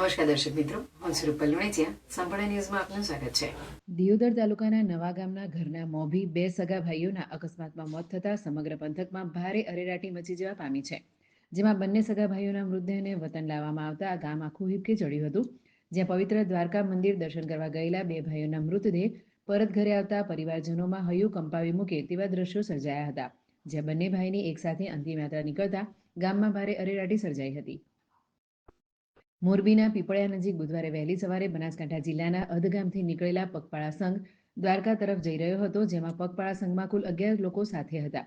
નમસ્કાર દર્શક મિત્રો, હું સુરૂપલ લુણીચિયા. સંપૂર્ણ ન્યૂઝમાં આપનું સ્વાગત છે. દિયોદર તાલુકાના નવા ગામના ઘરના મોભી બે સગા ભાઈઓના અકસ્માતમાં મોત થતાં સમગ્ર પંથકમાં ભારે અરેરાટી મચી જવા પામી છે. જેમાં બંને સગા ભાઈઓના મૃતદેહને વતન લાવવામાં આવતા આ ગામ આખું હિબકે ચડ્યું હતું. જ્યાં પવિત્ર દ્વારકા મંદિર દર્શન કરવા ગયેલા બે ભાઈઓના મૃતદેહ પરત ઘરે આવતા પરિવારજનોમાં હૈયું કંપાવી મૂકે તેવા દ્રશ્યો સર્જાયા હતા. જ્યાં બંને ભાઈની એકસાથે અંતિમ યાત્રા નીકળતા ગામમાં ભારે અરેરાટી સર્જાઈ હતી. મોરબીના પીપળિયા નજીક બુધવારે વહેલી સવારે બનાસકાંઠા જિલ્લાના અધગામથી નીકળેલા પગપાળા સંઘ દ્વારકા તરફ જઈ રહ્યો હતો. જેમાં પગપાળા સંઘમાં કુલ 11 લોકો સાથે હતા.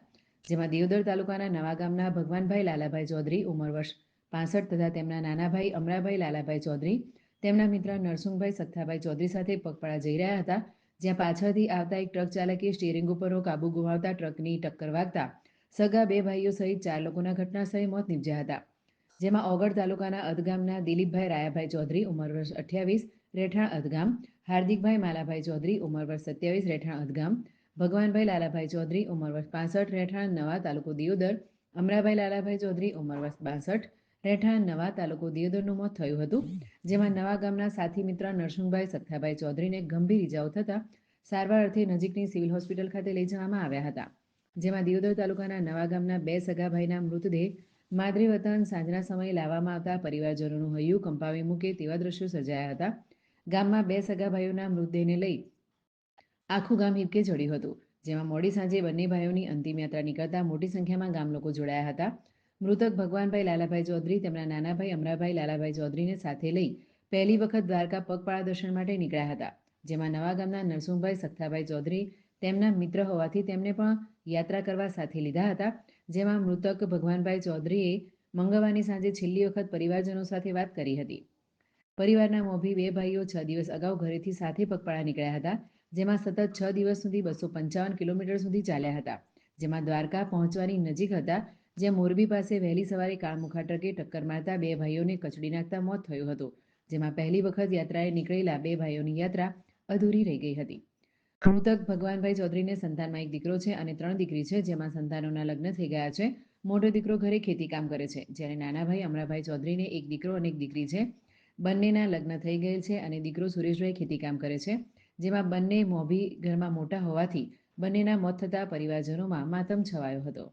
જેમાં દિયોદર તાલુકાના નવા ગામના ભગવાનભાઈ લાલાભાઈ ચૌધરી ઉંમર વર્ષ 65 તથા તેમના નાના ભાઈ અમરાભાઈ લાલાભાઈ ચૌધરી તેમના મિત્ર નરસુંગભાઈ સત્તાભાઈ ચૌધરી સાથે પગપાળા જઈ રહ્યા હતા. જ્યાં પાછળથી આવતા એક ટ્રક ચાલકે સ્ટીયરિંગ ઉપરનો કાબુ ગુમાવતા ટ્રકની ટક્કર વાગતા સગા બે ભાઈઓ સહિત 4 લોકોના ઘટનાસ્થળે મોત નીપજ્યા હતા. જેમાં ઓગળ તાલુકાના અધગામના દિલીપભાઈ રાયાભાઈ ચૌધરી ઉંમર વર્ષ 28 રહેઠાણ અધગામ, હાર્દિકભાઈ માલાભાઈ ચૌધરી ઉંમર વર્ષ 27 રહેઠાણ અધગામ, ભગવાનભાઈ લાલાભાઈ ચૌધરી ઉંમર વર્ષ 65 રહેઠાણ નવા તાલુકો દિયોદર, અમરાભાઈ લાલાભાઈ ચૌધરી ઉંમર વર્ષ 62 રહેઠાણ નવા તાલુકો દિયોદરનું મોત થયું હતું. જેમાં નવા ગામના સાથી મિત્ર નરસુંગભાઈ સત્તાભાઈ ચૌધરીને ગંભીર ઇજાઓ થતા સારવાર અર્થે નજીકની સિવિલ હોસ્પિટલ ખાતે લઈ જવામાં આવ્યા હતા. જેમાં દિયોદર તાલુકાના નવા ગામના બે સગા ભાઈના મૃતદેહ માદરી વતન સાંજના સમયે લાવવામાં આવતા પરિવારજનોનું હૈયું કંપાવી મૂકે તેવા દ્રશ્યો સર્જાયા હતા. ગામમાં બે સગા ભાઈઓના મૃતદેહને લઈ આખું ગામ હિબકે ચડ્યું હતું. જેમાં મોડી સાંજે બંને ભાઈઓની અંતિમ યાત્રા નીકળતા મોટી સંખ્યામાં ગામ લોકો જોડાયા હતા. મૃતક ભગવાનભાઈ લાલાભાઈ ચૌધરી તેમના નાના ભાઈ અમરાભાઈ લાલાભાઈ ચૌધરીને સાથે લઈ પહેલી વખત દ્વારકા પગપાળા દર્શન માટે નીકળ્યા હતા. જેમાં નવા ગામના નરસુંભાઈ સત્તાભાઈ ચૌધરી તેમના મિત્ર હોવાથી તેમને પણ યાત્રા કરવા સાથે લીધા હતા. જેમાં મૃતક ભગવાનભાઈ ચૌધરીએ મંગળવારની સાંજે છેલ્લી વખત પરિવારજનો સાથે વાત કરી હતી. પરિવારના મોભી બે ભાઈઓ 6 દિવસ અગાઉ ઘરેથી સાથે પગપાળા નીકળ્યા હતા. જેમાં સતત 6 દિવસ સુધી 255 કિલોમીટર સુધી ચાલ્યા હતા. જેમાં દ્વારકા પહોંચવાની નજીક હતા. જ્યાં મોરબી પાસે વહેલી સવારે કાળમુખા ટ્રકે ટક્કર મારતા બે ભાઈઓને કચડી નાખતા મોત થયું હતું. જેમાં પહેલી વખત યાત્રાએ નીકળેલા બે ભાઈઓની યાત્રા અધૂરી રહી ગઈ હતી. મૃતક ભગવાનભાઈ ચૌધરીને સંતાનમાં એક દીકરો છે અને 3 દીકરી છે. જેમાં સંતાનોના લગ્ન થઈ ગયા છે. મોટો દીકરો ઘરે ખેતી કામ કરે છે, જ્યારે નાના ભાઈ અમરાભાઈ ચૌધરીને એક દીકરો અને એક દીકરી છે. બંનેના લગ્ન થઈ ગયેલ છે અને દીકરો સુરેશભાઈ ખેતી કામ કરે છે. જેમાં બંને મોભી ઘરમાં મોટા હોવાથી બંનેના મોત થતા પરિવારજનોમાં માતમ છવાયો હતો.